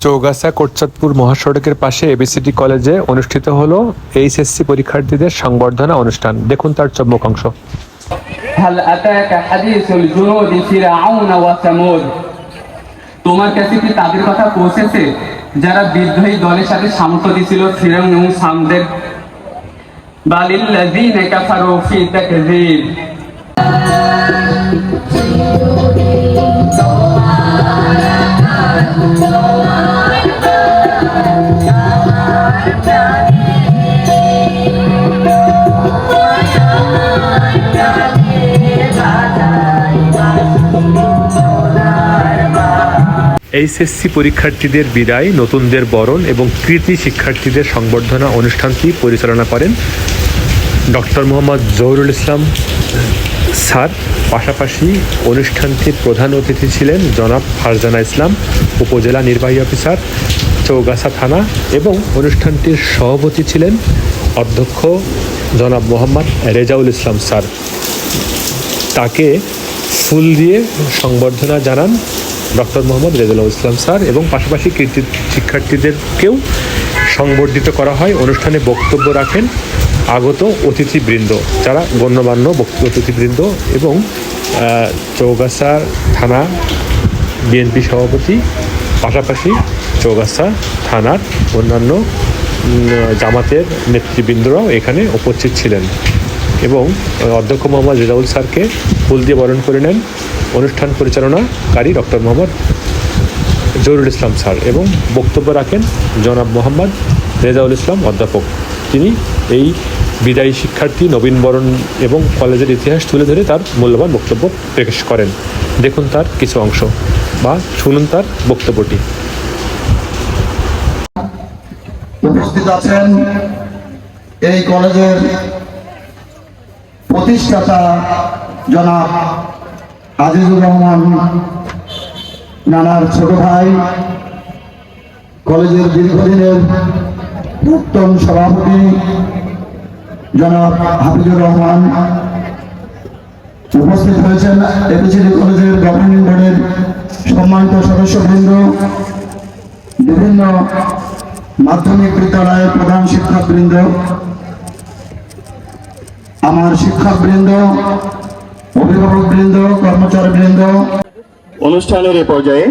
চৌগাছা কোটচাঁদপুর মহাসড়কের পাশে এবিসিডি কলেজে অনুষ্ঠিত হলো এইচএসসি পরীক্ষার্থীদের সংবর্ধনা অনুষ্ঠান। দেখুন তার চমক অংশ। হাল আতাকা হাদিসুল জুনুদ ফিরআউন ওয়া সামুদ। তোমার কাছে কি তাদের কথা পৌঁছেছে যারা বিদ্রোহী দলের সাথে সামর্থ্য দিয়েছিল ফিরআউন এবং সামদের? বালিল্লাযীনা কাফারু ফি তাকযীব। এইচএসসি পরীক্ষার্থীদের বিদায়, নতুনদের বরণ এবং কৃতি শিক্ষার্থীদের সংবর্ধনা অনুষ্ঠানটি পরিচালনা করেন ডক্টর মোহাম্মদ জহুরুল ইসলাম স্যার। পাশাপাশি অনুষ্ঠানটির প্রধান অতিথি ছিলেন জনাব ফারজানা ইসলাম, উপজেলা নির্বাহী অফিসার, চৌগাছা থানা, এবং অনুষ্ঠানটির সভাপতি ছিলেন অধ্যক্ষ জনাব মোহাম্মদ রেজাউল ইসলাম স্যার। তাকে ফুল দিয়ে সংবর্ধনা জানান ডক্টর মোহাম্মদ রেজাউল ইসলাম স্যার, এবং পাশাপাশি কৃতি শিক্ষার্থীদেরকেও সংবর্ধিত করা হয়। অনুষ্ঠানে বক্তব্য রাখেন আগত অতিথিবৃন্দ, যারা গণ্যমান্য অতিথিবৃন্দ, এবং চৌগাছা থানা বিএনপি সভাপতি, পাশাপাশি চৌগাছা থানার অন্যান্য জামাতের নেতৃবৃন্দরাও এখানে উপস্থিত ছিলেন। এবং অধ্যক্ষ মোহাম্মদ রেজাউল স্যারকে ফুল দিয়ে বরণ করে নেন অনুষ্ঠান পরিচালনাকারী ডক্টর মোহাম্মদ জহুরুল ইসলাম স্যার, এবং বক্তব্য রাখেন জনাব মোহাম্মদ রেজাউল ইসলাম অধ্যাপক। তিনি এই বিদায়ী শিক্ষার্থী নবীনবরণ এবং কলেজের ইতিহাস তুলে ধরে তার মূল্যবান বক্তব্য পেশ করেন। দেখুন তার কিছু অংশ বা শুনুন তার বক্তব্যটি। উপস্থিত আছেন এই কলেজের প্রতিষ্ঠাতা জনাব আজিজুর রহমান নানার ছোট ভাই, কলেজের দীর্ঘদিনের প্রাক্তন সভাপতি জনাব হাফিজুর রহমান। উপস্থিত হয়েছেন এবিসিডি কলেজের গভর্নিং বোর্ডের সম্মানিত সদস্যবৃন্দ, বিভিন্ন মাধ্যমিক বিদ্যালয়ের প্রধান শিক্ষকবৃন্দ, আমার শিক্ষকবৃন্দ, অভিভাবকবৃন্দ, কর্মচারীবৃন্দ। অনুষ্ঠানের এ পর্যায়ে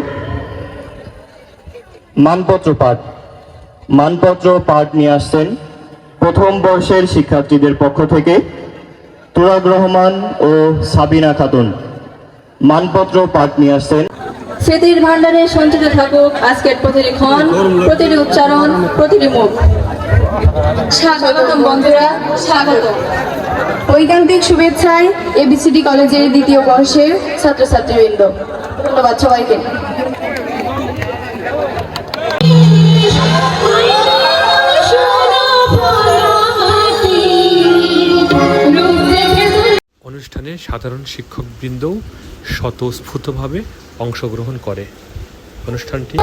মানপত্র পাঠ নিয়ে আসছেন প্রথম বর্ষের শিক্ষার্থীদের পক্ষ থেকে তুরাগ রহমান ও সাবিনা খাতুন। মানপত্র পাঠ নিয়ে আসছেন। স্মৃতির ভান্ডারে সঞ্চিত থাকুক আজকের প্রতিটি ক্ষণ, প্রতিটি উচ্চারণ, প্রতিটি মুখ। স্বাগতম বন্ধুরা, স্বাগত। ঐকান্তিক শুভেচ্ছায় এবিসিডি কলেজের দ্বিতীয় বর্ষের ছাত্রছাত্রীবৃন্দ, ধন্যবাদ সবাইকে। অনুষ্ঠানে সাধারণ শিক্ষকবৃন্দও স্বতঃস্ফূর্তভাবে অংশগ্রহণ করে। অনুষ্ঠানটি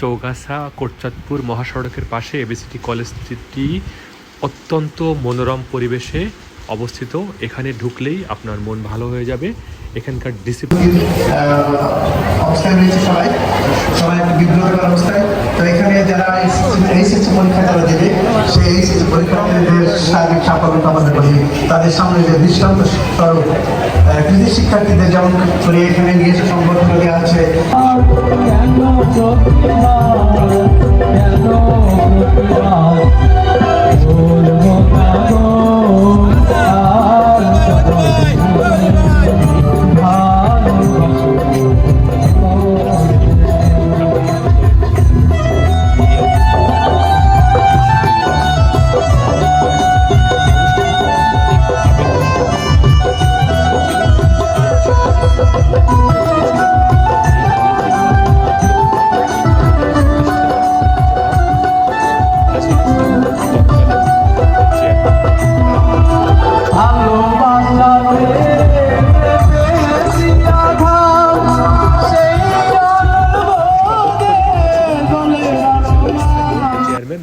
চৌগাছা কোটচাঁদপুর মহাসড়কের পাশে এবিসিটি কলেজটি অত্যন্ত মনোরম পরিবেশে অবস্থিত। এখানে ঢুকলেই আপনার মন ভালো হয়ে যাবে। এখানকার ডিসিপ্লিন অবস্থায় রয়েছে সবাই একটু বিব্রতকর অবস্থায়। তো এখানে যারা এইচএসসি পরীক্ষা যারা দেবে সেই এইচএসসি পরীক্ষার্থীদের শারীরিক সাফল্য কামনা করি। তাদের সামনে যে দৃষ্টান্ত স্বরূপ কৃতি শিক্ষার্থীদের যেমন করে এখানে নিয়ে এসে সংগঠন দেওয়া আছে।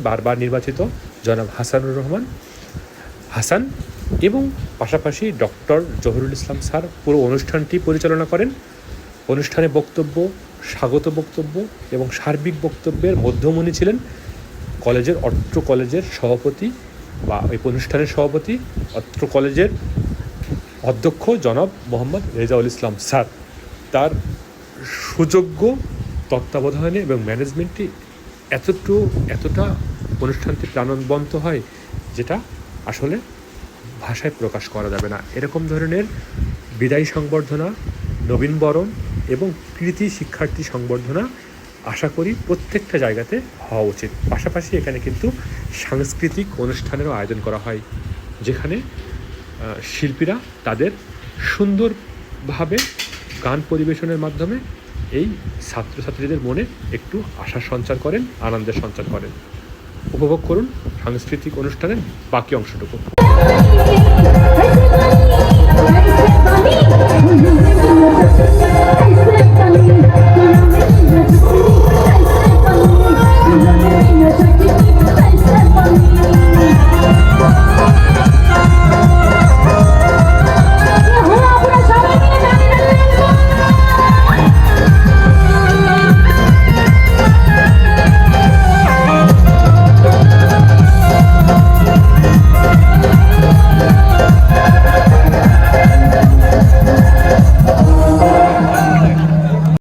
বারবার নির্বাচিত জনাব হাসানুর রহমান হাসান এবং পাশাপাশি ডক্টর জহুরুল ইসলাম স্যার পুরো অনুষ্ঠানটি পরিচালনা করেন। অনুষ্ঠানে বক্তব্য, স্বাগত বক্তব্য এবং সার্বিক বক্তব্যের মধ্যমণি ছিলেন অত্র কলেজের সভাপতি বা এই অনুষ্ঠানের সভাপতি, অত্র কলেজের অধ্যক্ষ জনাব মোহাম্মদ রেজাউল ইসলাম স্যার। তার সুযোগ্য তত্ত্বাবধানে এবং ম্যানেজমেন্টটি এতটা অনুষ্ঠানটি প্রাণবন্ত হয় যেটা আসলে ভাষায় প্রকাশ করা যাবে না। এরকম ধরনের বিদায়ী সংবর্ধনা, নবীনবরণ এবং কৃতি শিক্ষার্থী সংবর্ধনা আশা করি প্রত্যেকটা জায়গাতে হওয়া উচিত। পাশাপাশি এখানে কিন্তু সাংস্কৃতিক অনুষ্ঠানেরও আয়োজন করা হয়, যেখানে শিল্পীরা তাদের সুন্দরভাবে গান পরিবেশনের মাধ্যমে এই ছাত্রছাত্রীদের মনে একটু আশার সঞ্চার করেন, আনন্দের সঞ্চার করেন। উপভোগ করুন সাংস্কৃতিক অনুষ্ঠানের বাকি অংশটুকু।